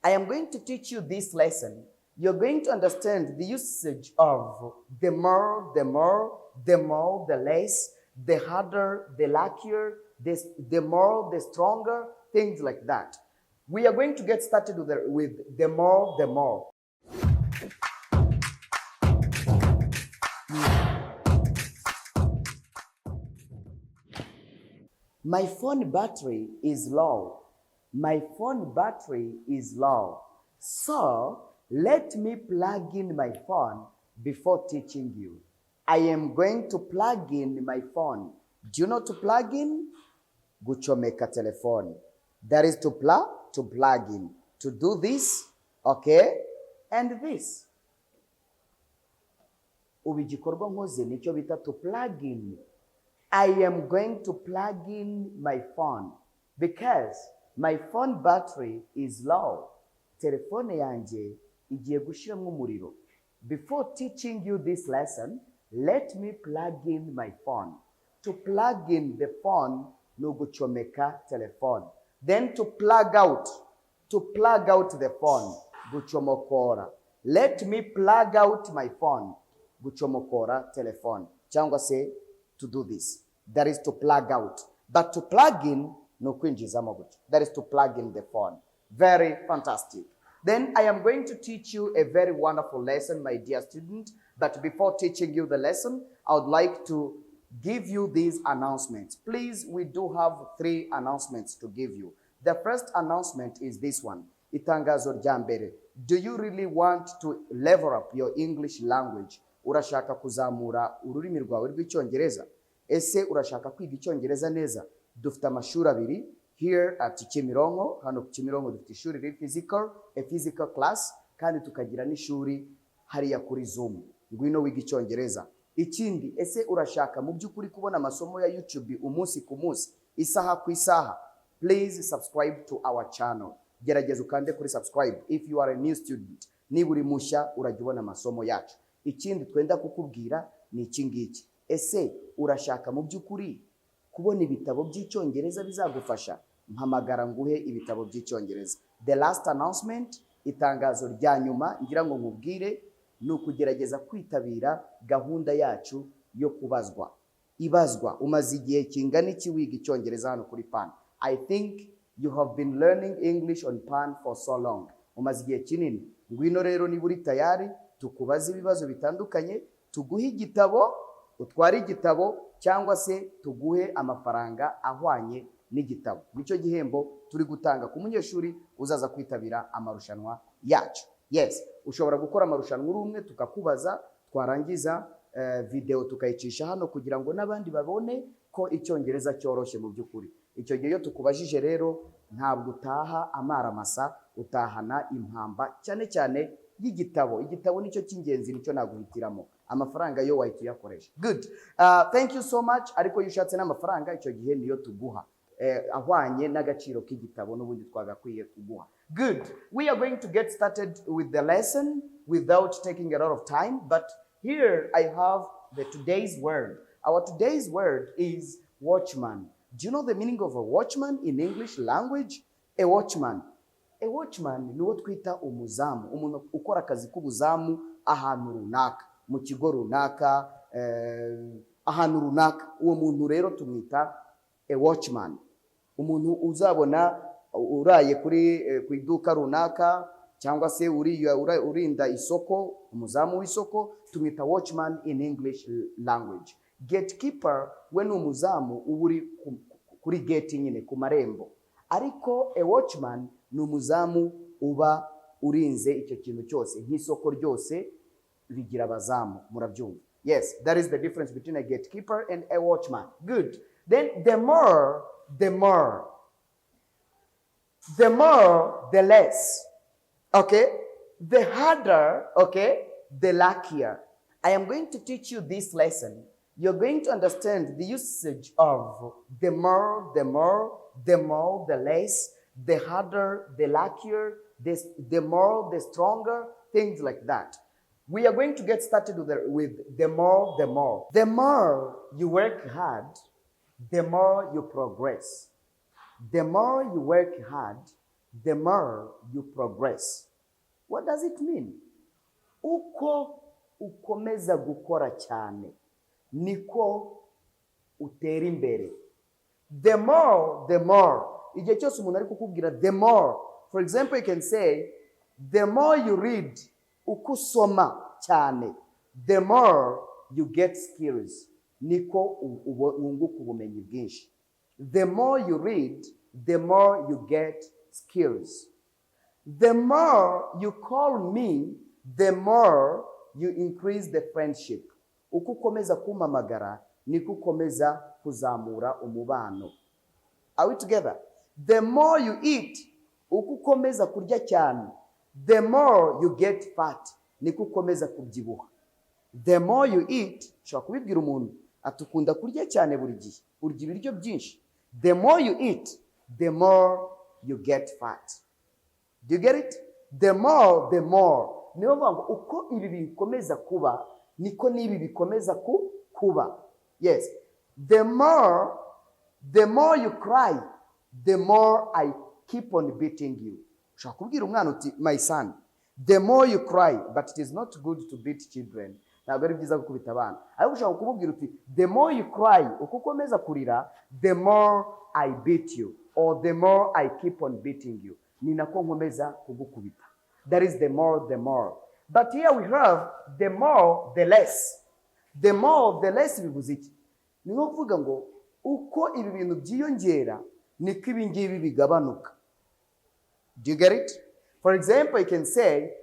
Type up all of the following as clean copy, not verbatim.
I am going to teach you this lesson. You're going to understand the usage of the more, the more, the more, the less, the harder, the luckier, the more, the stronger, things like that. We are going to get started with the more, the more. My phone battery is low. My phone battery is low. So, let me plug in my phone before teaching you. I am going to plug in my phone. Do you know to plug in? Guchomeka telephone. That is to plug in. To do this, okay? And this. Ubigikorwa nkoze nicyo bita to plug in. I am going to plug in my phone because my phone battery is low. Telefone yanje igiye gushiramo umuriro. Before teaching you this lesson, let me plug in my phone. To plug in the phone, no guchomeka telephone. Then to plug out the phone, guchomokora. Let me plug out my phone, guchomokora telephone. Cyangwa se to do this. That is to plug out. But to plug in, no kwinjizamo gucho. That is to plug in the phone. Very fantastic. Then I am going to teach you a very wonderful lesson, my dear student. But before teaching you the lesson, I would like to give you these announcements. Please, we do have 3 announcements to give you. The first announcement is this one. Itangazo rya mbere. Do you really want to level up your English language? Urashaka kuzamura ururimi rwawe rw'icyongereza? Ese urashaka kwiga icyongereza neza? Dufite amashuri abiri here at Kimironko. Hano ku Kimironko dufite ishuri riri a physical class, kandi tukagira n'ishuri hariya kuri Zoom. Ngwino wiga icyongereza. Ikindi, ese urashaka mu by'ukuri kubona amasomo ya YouTube umunsi ku munsi, isaha ku isaha? Please subscribe to our channel. Gerageza ukande kuri subscribe if you are a new student. Niba uri mushya urajya ubona amasomo yacu. Ikindi twenda kukubwira ni iki ngiki. Ese urashaka mu by'ukuri kubona ibitabo by'icyongereza bizagufasha? Mpamagara nguhe ibitabo by'icyongereza. The last announcement, itangazo rya nyuma ngira ngo nkubwire, ni ukugerageza kwitabira gahunda yacu yo kubazwa. Ibazwa, umaze igihe kingana iki wiga icyongereza hano kuri PAN? I think you have been learning English on PAN for so long. Umaze igihe kinini. Ngwino rero niba uri tayari, tukubaza ibibazo bitandukanye, tuguhe igitabo, utware igitabo, cyangwa se tuguhe amafaranga ahwanye n'igitabo. Nicyo gihembo turi gutanga ku munyeshuri uzaza kwitabira amarushanwa yacu. Yes, ushobora gukora amarushanwa uri umwe, tukakubaza, twarangiza video tukayicisha hano kugira ngo n'abandi babone ko icyongereza cyoroshye mu by'ukuri. Icyo gihe iyo tukubajije rero, ntabwo utaha amara masa, utahana impamba cyane cyane y'igitabo. Igitabo nicyo cy'ingenzi, nicyo naguhitiramo. Amafaranga yo wahita uyakoresha. Good. Thank you so much. Ariko iyo ushatse n'amafaranga, icyo gihe niyo tuguha ahwanye n'agaciro k'igitabo n'ubundi twagakwiye kuguha. Good. We are going to get started with the lesson without taking a lot of time. But here I have today's word. Our today's word is watchman. Do you know the meaning of a watchman in English language? A watchman. A watchman ni uwo twita umuzamu. Umuntu ukora akazi k'ubuzamu ahantu runaka, mu kigo runaka, ahantu runaka. Uwo muntu rero tumwita a watchman. Umuntu uzabona uraye ku iduka runaka, cyangwa se urinda isoko, umuzamu w'isoko, tumwita watchman in English language. Gatekeeper we ni umuzamu uri kuri gate nyine ku marembo. Ariko a watchman ni umuzamu uba urinze icyo kintu cyose, nk'isoko ryose rigira abazamu, murabyumva. Yes, that is the difference between a gatekeeper and a watchman. Good. Then the more, the less. Okay? The harder, okay? The luckier. I am going to teach you this lesson. You're going to understand the usage of the more, the less, the harder, the luckier, the more, the stronger, things like that. We are going to get started with the more. The more you work hard, the more you progress. The more you work hard, the more you progress. What does it mean? Uko ukomeza gukora cyane, niko utera imbere. The more. Igihe cyose umuntu ari kukubwira the more. For example, you can say, the more you read, uko usoma cyane, the more you get skills. Niko wunguka ubumenyi bwinshi. The more you read, the more you get skills. The more you call me, the more you increase the friendship. Uko ukomeza kumpamagara, niko ukomeza kuzamura umubano. Are we together? The more you eat, uko ukomeza kurya cyane, the more you get fat. Niko ukomeza kubyibuha. The more you eat, ushobora kubibwira umuntu atukunda kurya cyane buri gihe, urya ibiryo byinshi. The more you eat, the more you get fat. Do you get it? The more. Niyo mvuga uko ibi bikomeza kuba, niko n'ibi bikomeza kuba. Yes. The more you cry, the more I keep on beating you. Ushobora kubwira umwana uti, my son, the more you cry, but it is not good to beat children. Ntabwo ari byiza gukubita abana. Ariko ushobora kumubwira uti, the more you cry, uko ukomeza kurira, the more I beat you, or the more I keep on beating you. Ni nako nkomeza kugukubita. That is the more. But here we have the more, the less. The more, the less bivuze iki? Ni nko kuvuga ngo uko ibi bintu byiyongera, niko ibi ngibi bigabanuka. Do you get it? For example, you can say,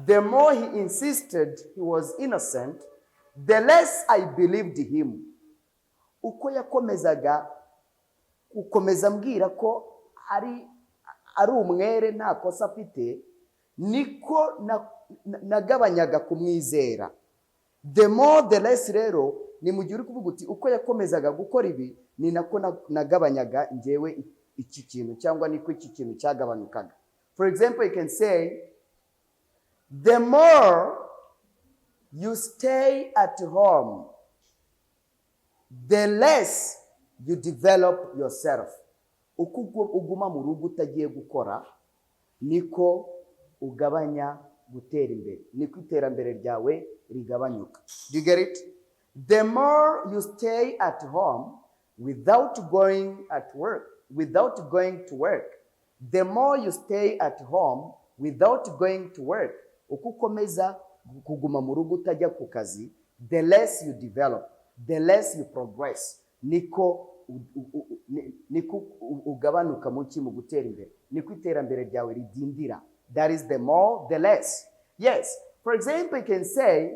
the more he insisted he was innocent, the less I believed him. Uko yakomezaga ukomeza mbwira ko ari umwere nta kosa afite, niko nagabanyaga kumwizera. The more the less rero, ni mu gihe uri kuvuga uti uko yakomezaga gukora ibi, ni nako nagabanyaga njyewe iki kintu, cyangwa niko iki kintu cyagabanukaga. For example, you can say, the more you stay at home, the less you develop yourself. Uko uguma mu rugo utagiye gukora, niko ugabanya gutera imbere, niko iterambere ryawe rigabanyuka. Do you get it? The more you stay at home without going to work, the more you stay at home without going to work, uko ukomeza kuguma mu rugo utajya ku kazi, the less you develop, the less you progress. Niko ugabanuka mu gutera imbere, niko iterambere ryawe ridindira. That is the more, the less. Yes. For example, you can say,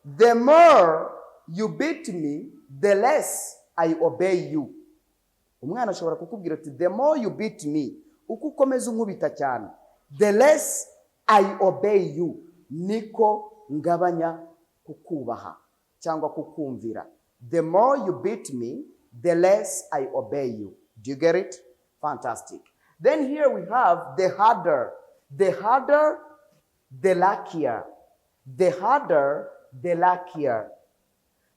the more you beat me, the less I obey you. Umwana ashobora kukubwira ati, the more you beat me, uko ukomeza unkubita cyane, the less I obey you. Niko ngabanya kukubaha cyangwa kukumvira. The more you beat me, the less I obey you. Do you get it? Fantastic. Then here we have the harder. The harder, the luckier. The harder, the luckier.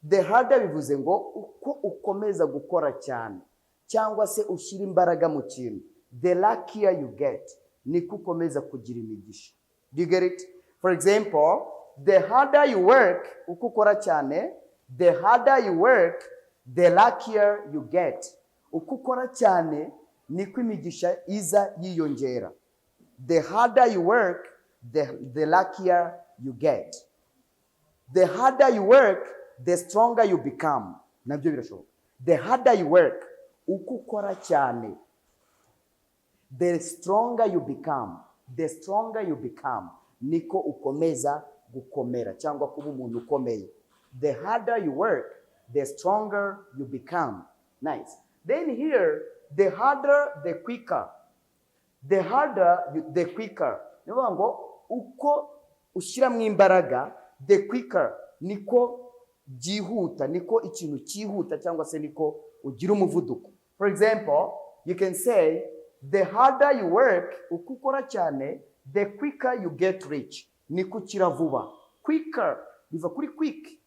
The harder bivuze ngo uko ukomeza gukora cyane, cyangwa se ushyira imbaraga mu kintu, the luckier you get, niko ukomeza kugira imigisha. Do you get it? For example, the harder you work, uko ukora cyane, the harder you work, the luckier you get. Uko ukora cyane, niko imigisha iza yiyongera. The harder you work, the luckier you get. The harder you work, the stronger you become. Nabyo birashoboka. The harder you work, uko ukora cyane, the stronger you become. The stronger you become, niko ukomeza gukomera cyangwa kuba umuntu ukomeye. The harder you work, the stronger you become. Nice. Then here, the harder, the quicker. The harder, the quicker. Niyo ngo uko ushyiramo imbaraga, the quicker, niko byihuta, niko ikintu cyihuta cyangwa se niko ugira umuvuduko. For example, you can say, the harder you work, uko ukora cyane, the quicker you get rich. Niko ukira vuba. Quicker, biva kuri quick.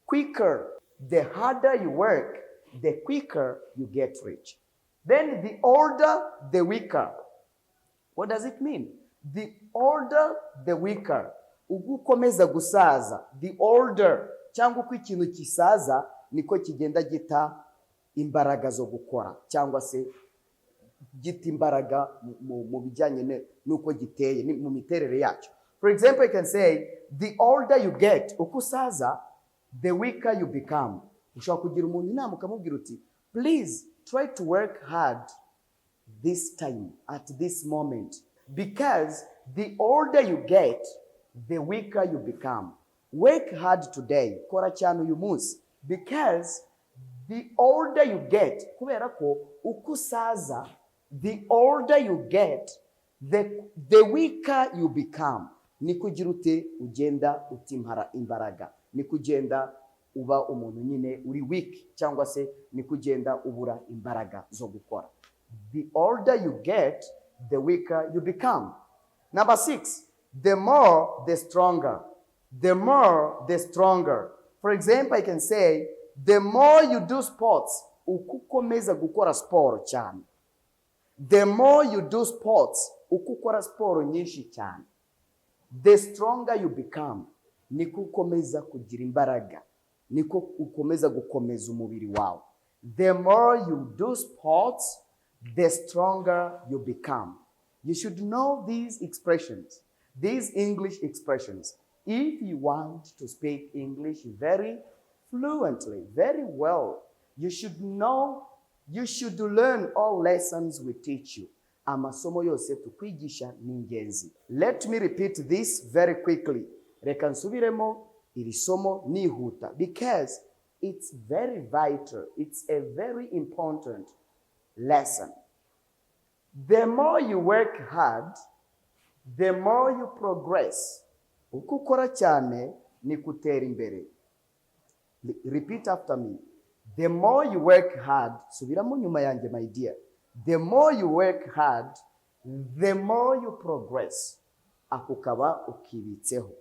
Quicker, the harder you work, the quicker you get rich. Then the older, the weaker. What does it mean? The older, the weaker. Uko ukomeza gusaza, the older, cyangwa uko ikintu kisaza niko kigenda gita imbaraga zo gukora, cyangwa se gita imbaraga mu bijyanye nuko giteye mu miterere yacyo. For example, I can say, the older you get, uko usaza, the weaker you become. Ushobora kugira umuntu inama ukamubwira uti, please try to work hard this time, at this moment, because the older you get, the weaker you become. Work hard today, kora cyane uyu munsi, because the older you get, kubera ko uko usaza, the older you get, the weaker you become. Ni kugira ute ugenda utimpara imbaraga, ni kugenda uba umuntu nyine uri weak, cyangwa se ni kugenda ubura imbaraga zo gukora. The older you get, the weaker you become. Number 6, the more, the stronger. The more, the stronger. For example, I can say, the more you do sports, uko ukomeza gukora sport cyane. The more you do sports, uko ukora sport nyinshi cyane, the stronger you become. Niko ukomeza kugira imbaraga, niko ukomeza gukomeza umubiri wawe. The more you do sports, the stronger you become. You should know these expressions, these English expressions, if you want to speak English very fluently, very well. You should know, you should learn all lessons we teach you. Amasomo yose tukwigisha ni ingenzi. Let me repeat this very quickly. Reka nsubiremo iri somo nihuta, because it's very vital. It's a very important lesson. The more you work hard, the more you progress. Uko ukora cyane ni kutera imbere. Repeat after me. The more you work hard, subiramo nyuma yanjye my dear. The more you work hard, the more you progress. Ako kaba ukibitseho.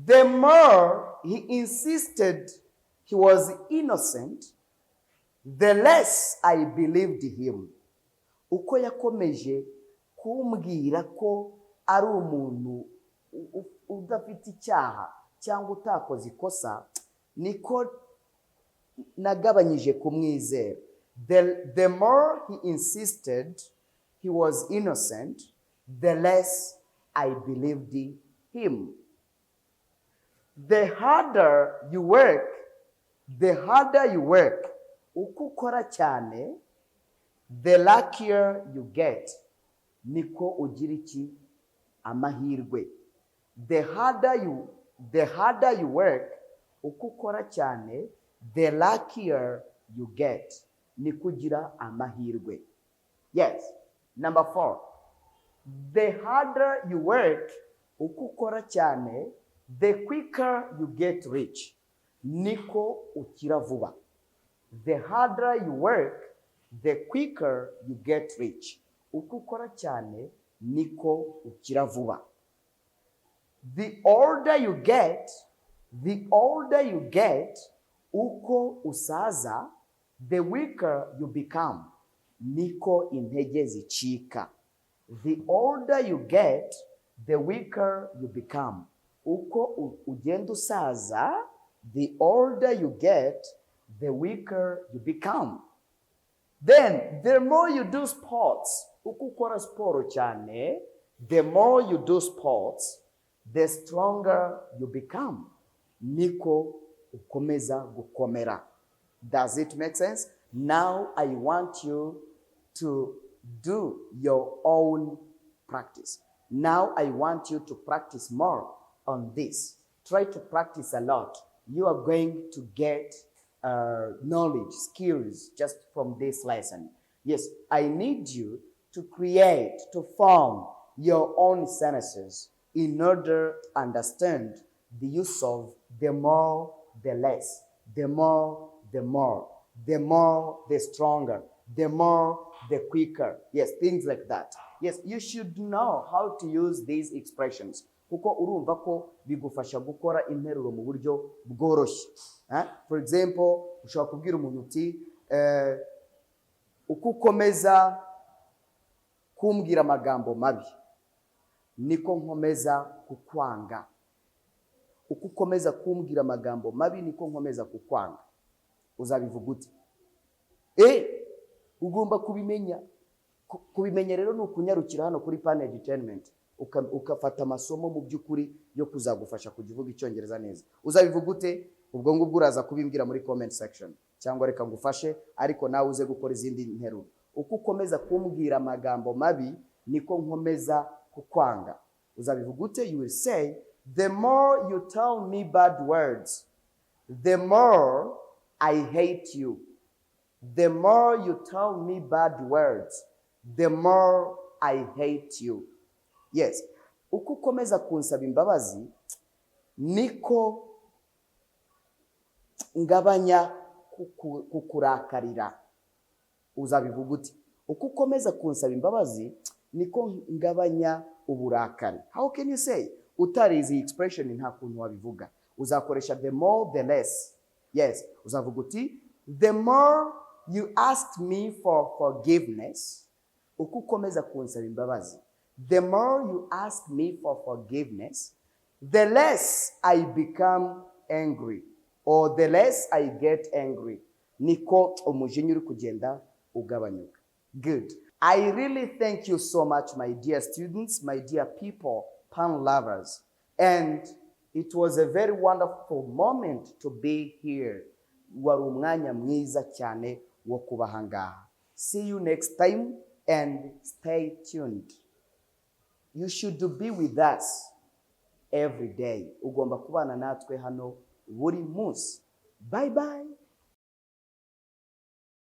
The more he insisted he was innocent, the less I believed him. Uko yakomeje kumbwira ko ari umuntu udafite icyaha cyangwa utakoze ikosa, niko nagabanyije kumwizera. The more he insisted he was innocent, the less I believed him. The harder you work, uko ukora cyane, the luckier you get. Niko ugira iki? Amahirwe. The harder you work, uko ukora cyane, the luckier you get. Niko ugira amahirwe. Yes. Number 4. The harder you work, uko ukora cyane, the quicker you get rich. Niko ukira vuba. The harder you work, the quicker you get rich. Uko ukora cyane, niko ukira vuba. The older you get, uko usaza, the weaker you become. Niko intege zicika. The older you get, the weaker you become. Uko ugenda usaza, the older you get, the weaker you become. Then, the more you do sports, uko ukora sport cyane, the more you do sports, the stronger you become. Niko ukomeza gukomera. Does it make sense? Now I want you to do your own practice. Now I want you to practice more on this. Try to practice a lot. You are going to get knowledge, skills just from this lesson. Yes, I need you to create, to form your own sentences in order to understand the use of the more, the less, the more, the more, the more, the stronger, the more, the quicker. Yes, things like that. Yes, you should know how to use these expressions. Kuko urumva ko bigufasha gukora interuro mu buryo bworoshye. For example, ushobora kubwira umuntu uti uko ukomeza kumbwira amagambo mabi niko nkomeza kukwanga. Uko ukomeza kumbwira amagambo mabi niko nkomeza kukwanga. Uzabivuga ute? Ugomba kubimenya. Kubimenya rero ni ukunyarukira hano kuri Pan Entertainment ukafata amasomo mu by'ukuri yo kuzagufasha kujya uvuga icyongereza neza. Uzabivuga ute? Ubwo ngubwo uraza kubimbwira muri comment section, cyangwa reka ngufashe ariko nawe uze gukora izindi nteruro. Uko ukomeza kumbwira amagambo mabi niko nkomeza kukwanga. Uzabivuga ute? You will say, the more you tell me bad words, the more I hate you. The more you tell me bad words, the more I hate you. Yes. Uko ukomeza kunsaba imbabazi niko ngabanya kukurakarira. Uzabivuga ute? Uko ukomeza kunsaba imbabazi niko ngabanya uburakari. How can you say? Utarizi expression nta kuntu wabivuga. Uzakoresha the more the less. Yes. Uzavuga uti, the more you ask me for forgiveness. Uko ukomeza kunsaba imbabazi, the more you ask me for forgiveness, the less I become angry, or the less I get angry. Niko umujinya uri kugenda ugabanyuka. Good. I really thank you so much, my dear students, my dear people, Pan lovers. And it was a very wonderful moment to be here. Wari umwanya mwiza cyane wo kubaha ngaha. See you next time and stay tuned. You should be with us every day. Ugomba kubana natwe hano buri munsi. Bye bye.